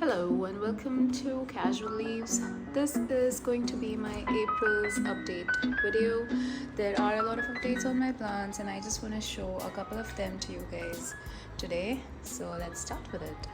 Hello and welcome to Casual Leaves. This is going to be my April's update video. There are a lot of updates on my plants and I just want to show a couple of them to you guys today. So let's start with it.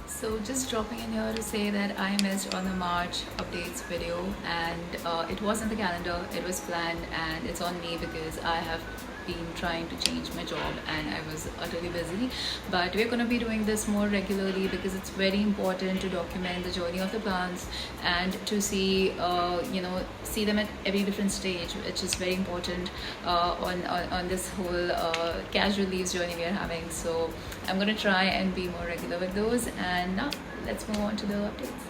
So just dropping in here to say that I missed on the March updates video and it was in the calendar, it was planned and it's on me because I have been trying to change my job and I was utterly busy, but we're going to be doing this more regularly because it's very important to document the journey of the plants and to see see them at every different stage, which is very important on this whole casual leaves journey we are having. So I'm going to try and be more regular with those, and now let's move on to the updates.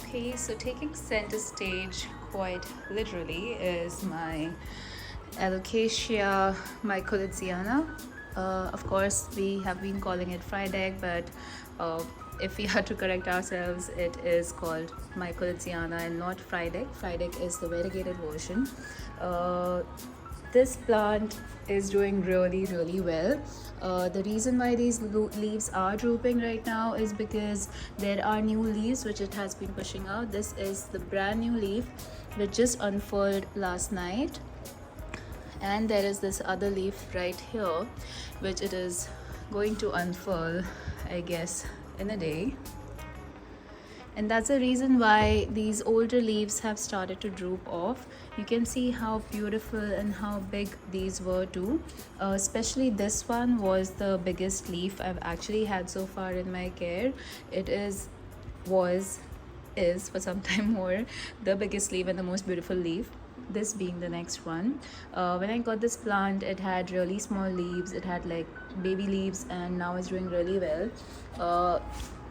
Okay, so taking center stage quite literally is my Alocasia mycoliziana. Of course, we have been calling it fried egg, but if we had to correct ourselves, it is called mycoliziana and not fried egg. Fried egg is the variegated version. This plant is doing really well. The reason why these leaves are drooping right now is because there are new leaves which it has been pushing out. This is the brand new leaf which just unfurled last night, and there is this other leaf right here which it is going to unfurl, I guess, in a day. And that's the reason why these older leaves have started to droop off. You can see how beautiful and how big these were too. Especially this one was the biggest leaf I've actually had so far in my care. It is for some time more the biggest leaf and the most beautiful leaf, this being the next one. When I got this plant, it had really small leaves, it had like baby leaves, and now it's doing really well.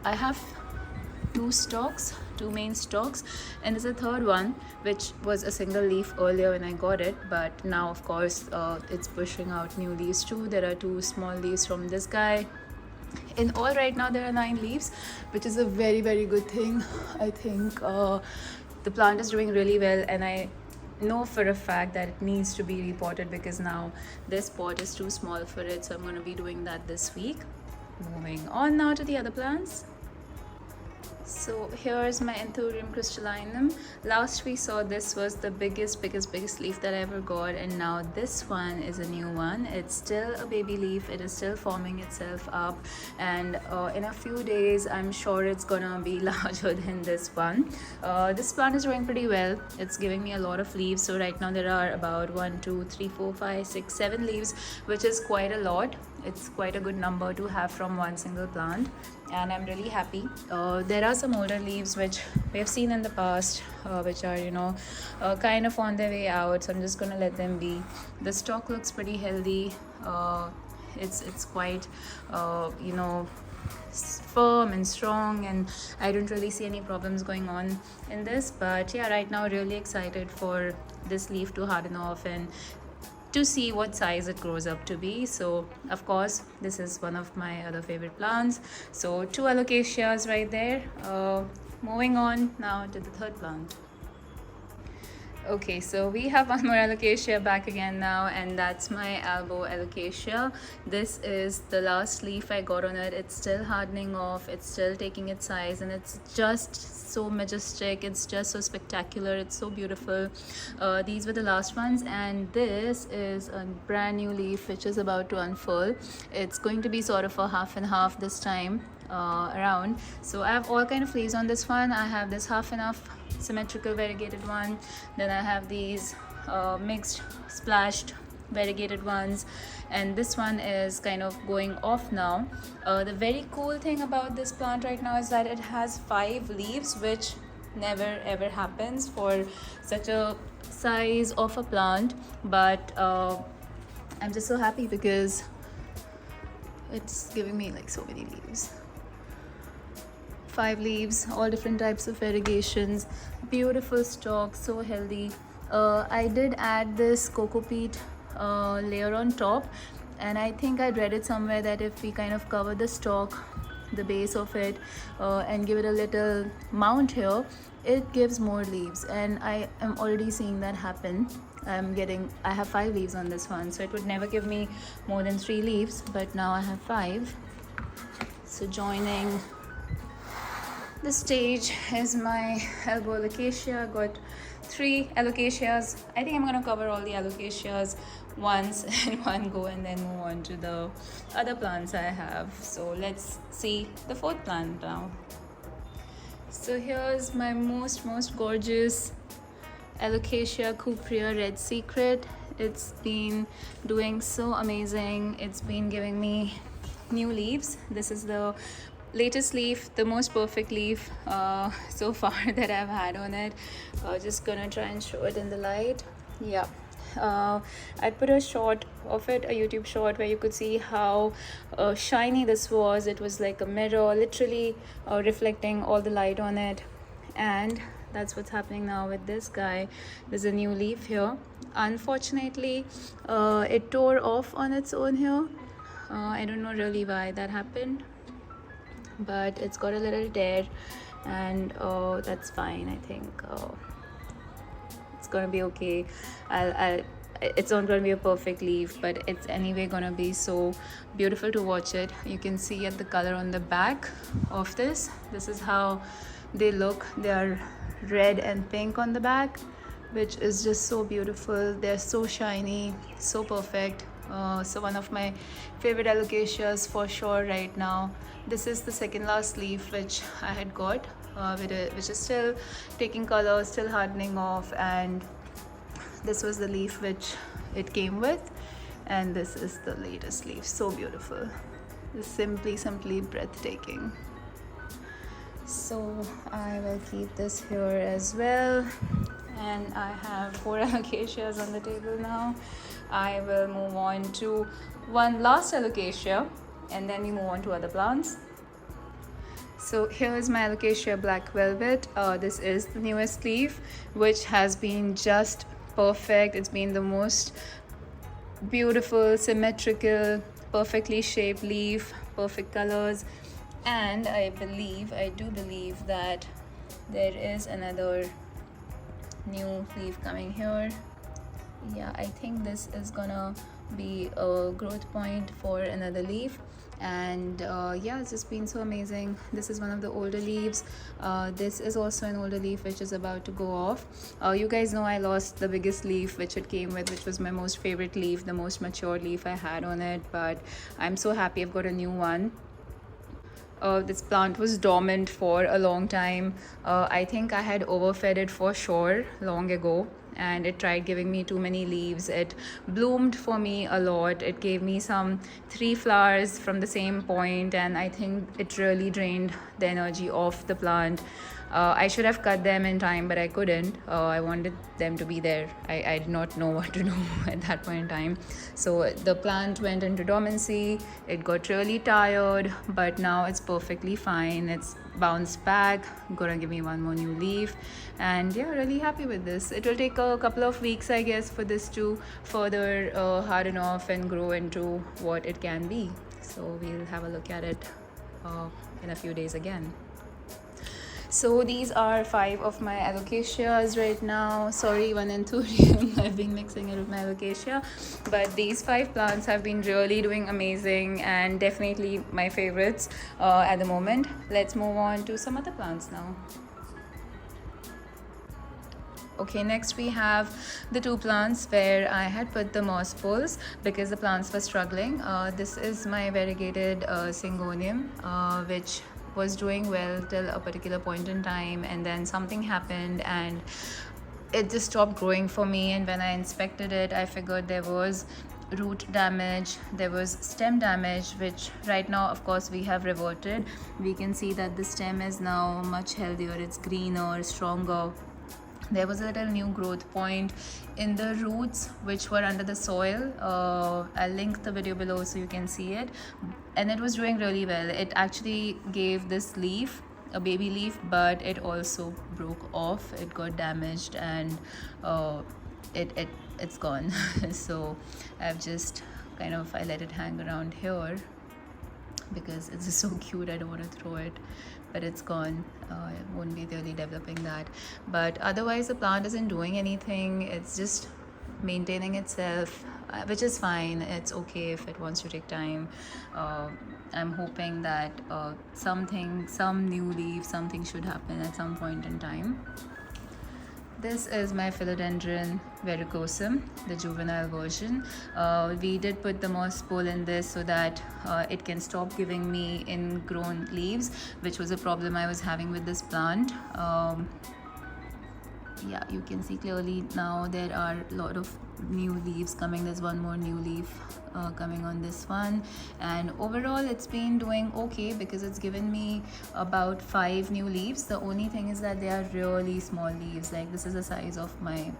I have two main stalks, and there's a third one which was a single leaf earlier when I got it, but now of course it's pushing out new leaves too. There are two small leaves from this guy. In all, right now there are 9 leaves, which is a very good thing. I think the plant is doing really well, and I know for a fact that it needs to be repotted because now this pot is too small for it. So I'm going to be doing that this week. Moving on now to the other plants. So here's my Anthurium crystallinum. Last we saw this was the biggest leaf that I ever got, and now this one is a new one. It's still a baby leaf, it is still forming itself up, and in a few days I'm sure it's gonna be larger than this one. This plant is doing pretty well. It's giving me a lot of leaves. So right now there are about 1 2 3 4 5 6 7 leaves, which is quite a lot. It's quite a good number to have from one single plant, and I'm really happy. There are some older leaves which we have seen in the past, which are kind of on their way out, so I'm just gonna let them be. The stalk looks pretty healthy. It's quite firm and strong, and I don't really see any problems going on in this. But yeah, right now really excited for this leaf to harden off and to see what size it grows up to be. So of course this is one of my other favorite plants. So 2 alocasias right there. Moving on now to the third plant. Okay, so we have one more alocasia back again now, and that's my elbow alocasia. This is the last leaf I got on it. It's still hardening off, it's still taking its size, and it's just so majestic, it's just so spectacular, it's so beautiful. These were the last ones, and this is a brand new leaf which is about to unfurl. It's going to be sort of a half and half this time around. So I have all kind of leaves on this one. I have this half and half symmetrical variegated one, then I have these mixed splashed variegated ones, and this one is kind of going off now. The very cool thing about this plant right now is that it has 5 leaves, which never ever happens for such a size of a plant. But I'm just so happy because it's giving me like so many leaves. 5 leaves, all different types of variegations, beautiful stalk, so healthy. I did add this coco peat layer on top, and I think I read it somewhere that if we kind of cover the stalk, the base of it, and give it a little mount here, it gives more leaves, and I am already seeing that happen. I have 5 leaves on this one, so it would never give me more than 3 leaves, but now I have 5. So joining the stage is my elbow alocasia. Got 3 alocasias. I think I'm gonna cover all the alocasias once in one go and then move on to the other plants I have. So let's see the 4th plant now. So here's my most gorgeous Alocasia cuprea red secret. It's been doing so amazing. It's been giving me new leaves. This is the latest leaf, the most perfect leaf so far that I've had on it. Just gonna try and show it in the light. Yeah. I put a shot of it, a YouTube shot, where you could see how shiny this was. It was like a mirror, literally reflecting all the light on it. And that's what's happening now with this guy. There's a new leaf here. Unfortunately, it tore off on its own here. I don't know really why that happened, but it's got a little tear, and that's fine. I think it's gonna be okay. It's not gonna be a perfect leaf, but it's anyway gonna be so beautiful to watch it. You can see at the color on the back of this. This is how they look. They are red and pink on the back, which is just so beautiful. They're so shiny, so perfect. So one of my favorite alocasias for sure right now. This is the second last leaf which I had got, which is still taking color, still hardening off, and this was the leaf which it came with, and this is the latest leaf. So beautiful. It's simply breathtaking. So I will keep this here as well, and I have 4 alocasias on the table now. I will move on to one last alocasia, and then we move on to other plants. So here is my alocasia black velvet. This is the newest leaf, which has been just perfect. It's been the most beautiful, symmetrical, perfectly shaped leaf, perfect colors. And I do believe that there is another new leaf coming here. Yeah, I think this is gonna be a growth point for another leaf. And yeah, it's just been so amazing. This is one of the older leaves. This is also an older leaf which is about to go off. You guys know I lost the biggest leaf which it came with, which was my most favorite leaf, the most mature leaf I had on it, but I'm so happy I've got a new one. This plant was dormant for a long time. I think I had overfed it for sure long ago, and it tried giving me too many leaves. It bloomed for me a lot. It gave me some 3 flowers from the same point, and I think it really drained the energy of the plant. I should have cut them in time, but I couldn't. I wanted them to be there. I did not know what to do at that point in time. So the plant went into dormancy. It got really tired, but now it's perfectly fine. It's bounced back, gonna give me one more new leaf, and yeah, really happy with this. It will take a couple of weeks, I guess, for this to further harden off and grow into what it can be. So we'll have a look at it in a few days again. So these are 5 of my alocasias right now. Sorry, 1 and 2 I've been mixing it with my alocasia, but these 5 plants have been really doing amazing and definitely my favorites at the moment. Let's move on to some other plants now. Okay, next we have the 2 plants where I had put the moss poles because the plants were struggling. This is my variegated syngonium, which was doing well till a particular point in time, and then something happened and it just stopped growing for me. And when I inspected it, I figured there was root damage, there was stem damage, which right now of course we have reverted. We can see that the stem is now much healthier, it's greener, stronger. There was a little new growth point in the roots which were under the soil. I'll link the video below so you can see it, and it was doing really well. It actually gave this leaf a baby leaf, but it also broke off, it got damaged, and it's gone. So I've just I let it hang around here because it's just so cute. I don't want to throw it, but it's gone. I won't be really developing that, but otherwise the plant isn't doing anything. It's just maintaining itself, which is fine. It's okay if it wants to take time. I'm hoping that some new leaf, something should happen at some point in time. This is my Philodendron verrucosum, the juvenile version. We did put the moss pole in this so that it can stop giving me ingrown leaves, which was a problem I was having with this plant. Yeah, you can see clearly now there are a lot of new leaves coming. There's one more new leaf coming on this one, and overall it's been doing okay because it's given me about 5 new leaves. The only thing is that they are really small leaves, like this is the size of my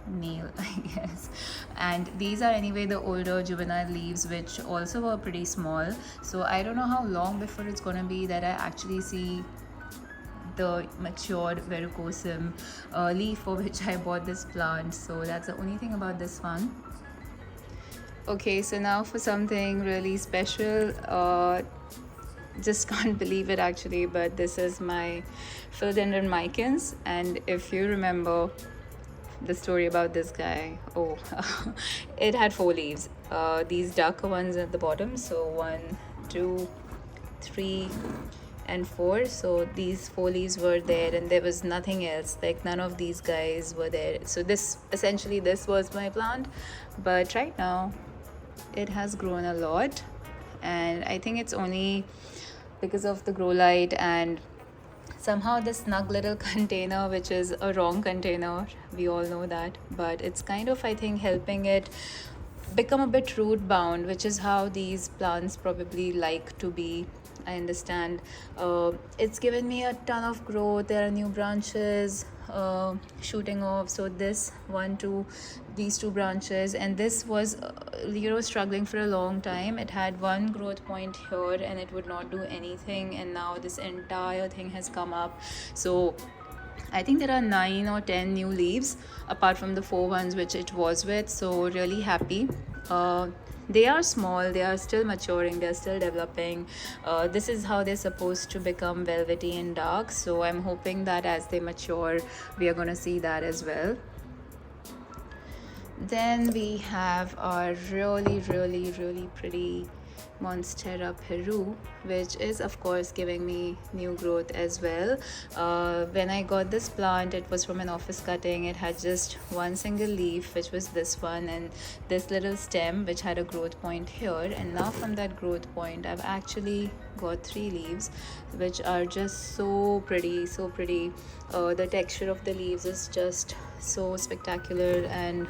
nail, I guess, and these are anyway the older juvenile leaves, which also were pretty small. So I don't know how long before it's gonna be that I actually see the matured verrucosum leaf for which I bought this plant. So that's the only thing about this one. Okay, so now for something really special. Just can't believe it actually, but this is my Philodendron micans, and if you remember the story about this guy, it had 4 leaves, these darker ones at the bottom. So 1, 2, 3 and 4. So these 4 leaves were there, and there was nothing else, like none of these guys were there. So this was my plant, but right now it has grown a lot, and I think it's only because of the grow light and somehow this snug little container, which is a wrong container, we all know that, but it's kind of, I think, helping it become a bit root bound, which is how these plants probably like to be. I understand. It's given me a ton of growth. There are new branches shooting off. So this these 2 branches, and this was struggling for a long time. It had one growth point here and it would not do anything, and now this entire thing has come up. So I think there are 9 or 10 new leaves apart from the 4 ones which it was with. So really happy. They are small, they are still maturing, they're still developing. This is how they're supposed to become velvety and dark. So I'm hoping that as they mature, we are going to see that as well. Then we have our really pretty Monstera Peru, which is of course giving me new growth as well. When I got this plant, it was from an office cutting. It had just one single leaf, which was this one, and this little stem which had a growth point here. And now from that growth point, I've actually got 3 leaves, which are just so pretty. The texture of the leaves is just so spectacular, and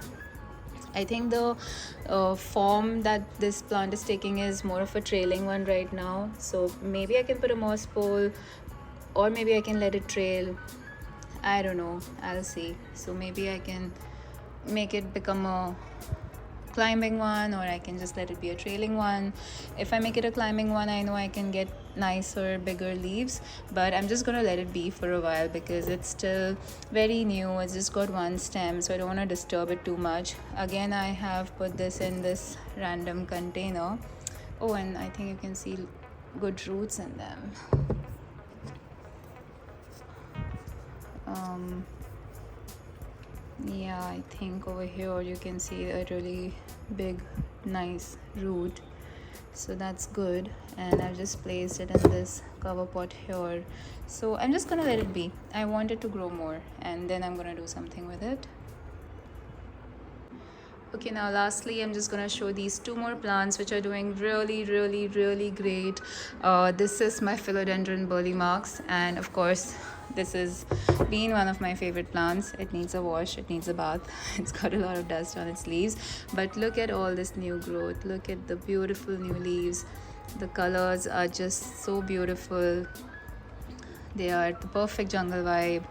I think the form that this plant is taking is more of a trailing one right now. So maybe I can put a moss pole, or maybe I can let it trail. I don't know, I'll see. So maybe I can make it become a climbing one, or I can just let it be a trailing one. If I make it a climbing one, I know I can get nicer, bigger leaves, but I'm just gonna let it be for a while because it's still very new. It's just got one stem, so I don't want to disturb it too much. Again, I have put this in this random container. Oh, and I think you can see good roots in them. Yeah, I think over here you can see a really big nice root, so that's good. And I've just placed it in this cover pot here, so I'm just gonna let it be. I want it to grow more, and then I'm gonna do something with it. Okay, now lastly, I'm just gonna show these 2 more plants which are doing really great. This is my Philodendron burley marks, and of course this has been one of my favorite plants. It needs a wash, it needs a bath. It's got a lot of dust on its leaves, but look at all this new growth. Look at the beautiful new leaves. The colors are just so beautiful. They are the perfect jungle vibe.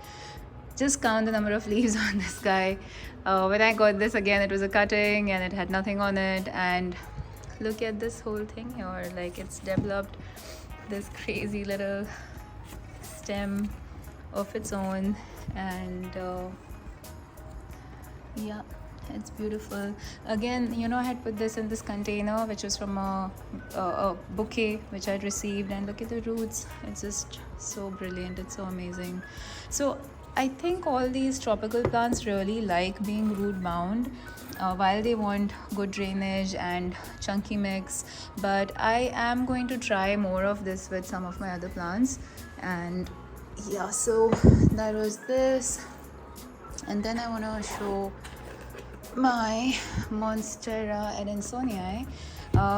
Just count the number of leaves on this guy. When I got this, again, it was a cutting and it had nothing on it, and look at this whole thing here. Like, it's developed this crazy little stem of its own, and yeah, it's beautiful. Again, I had put this in this container which was from a bouquet which I'd received, and look at the roots. It's just so brilliant, it's so amazing. So I think all these tropical plants really like being root bound, while they want good drainage and chunky mix. But I am going to try more of this with some of my other plants. And yeah, so that was this. And then I want to show my Monstera adansonii.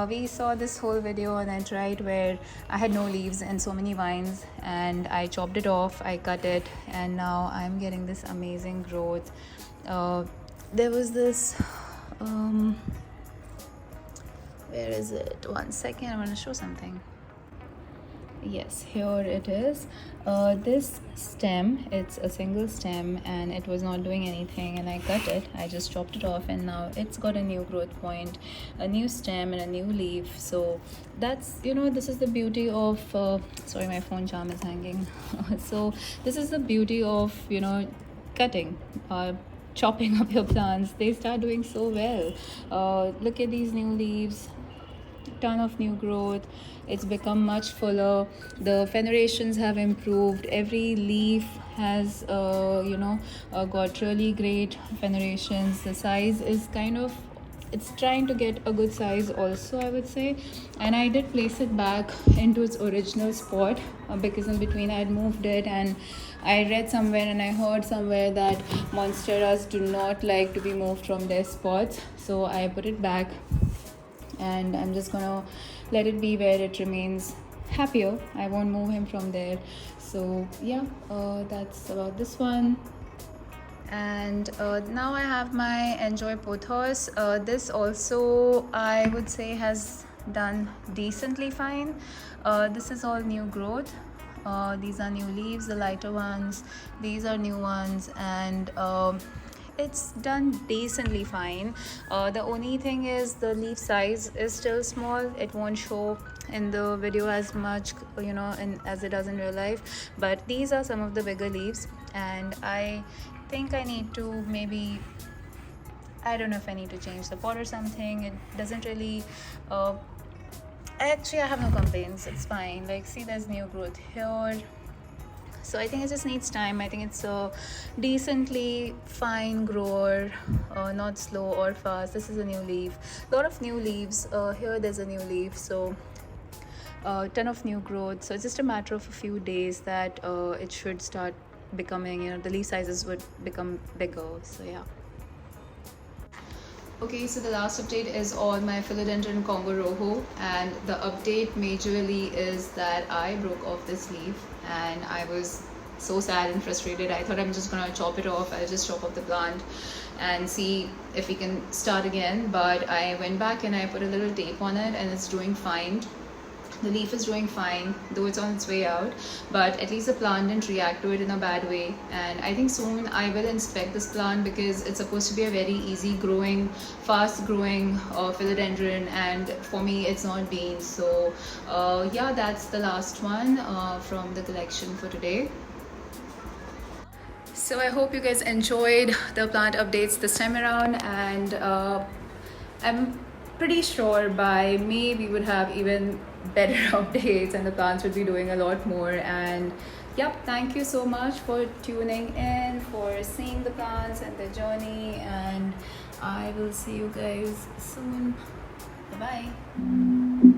We saw this whole video on it, right, where I had no leaves and so many vines, and I chopped it off, I cut it, and now I'm getting this amazing growth. There was this where is it? One second, I want to show something. Yes, here it is. This stem, it's a single stem and it was not doing anything, and I cut it. I just chopped it off, and now it's got a new growth point, a new stem and a new leaf. So that's, this is the beauty of sorry, my phone charm is hanging. So this is the beauty of cutting, chopping up your plants. They start doing so well. Look at these new leaves, ton of new growth. It's become much fuller. The fenerations have improved. Every leaf has got really great fenerations. The size is it's trying to get a good size also, I would say. And I did place it back into its original spot, because in between I had moved it, and I read somewhere and I heard somewhere that monsteras do not like to be moved from their spots. So I put it back, and I'm just gonna let it be where it remains happier. I won't move him from there. So yeah, that's about this one. And now I have my Enjoy Pothos. This also, I would say, has done decently fine. This is all new growth. These are new leaves, the lighter ones. These are new ones, and it's done decently fine. The only thing is the leaf size is still small. It won't show in the video as much, as it does in real life. But these are some of the bigger leaves, and I think I need to I don't know if I need to change the pot or something. It doesn't really actually, I have no complaints. It's fine. Like, see, there's new growth here. So I think it just needs time. I think it's a decently fine grower, not slow or fast. This is a new leaf. A lot of new leaves. Here there's a new leaf. So ton of new growth. So it's just a matter of a few days that it should start becoming, the leaf sizes would become bigger. So yeah. Okay, so the last update is on my Philodendron Congo Rojo, and the update majorly is that I broke off this leaf, and I was so sad and frustrated. I thought I'm just gonna chop it off. I'll just chop off the plant and see if we can start again. But I went back and I put a little tape on it, and it's doing fine. The leaf is doing fine, though it's on its way out, but at least the plant didn't react to it in a bad way. And I think soon I will inspect this plant, because it's supposed to be a very easy growing, fast growing philodendron, and for me it's not been. So yeah, that's the last one from the collection for today. So I hope you guys enjoyed the plant updates this time around, and I'm pretty sure by May we would have even better updates, and the plants would be doing a lot more. And yep, thank you so much for tuning in, for seeing the plants and the journey, and I will see you guys soon. Bye bye.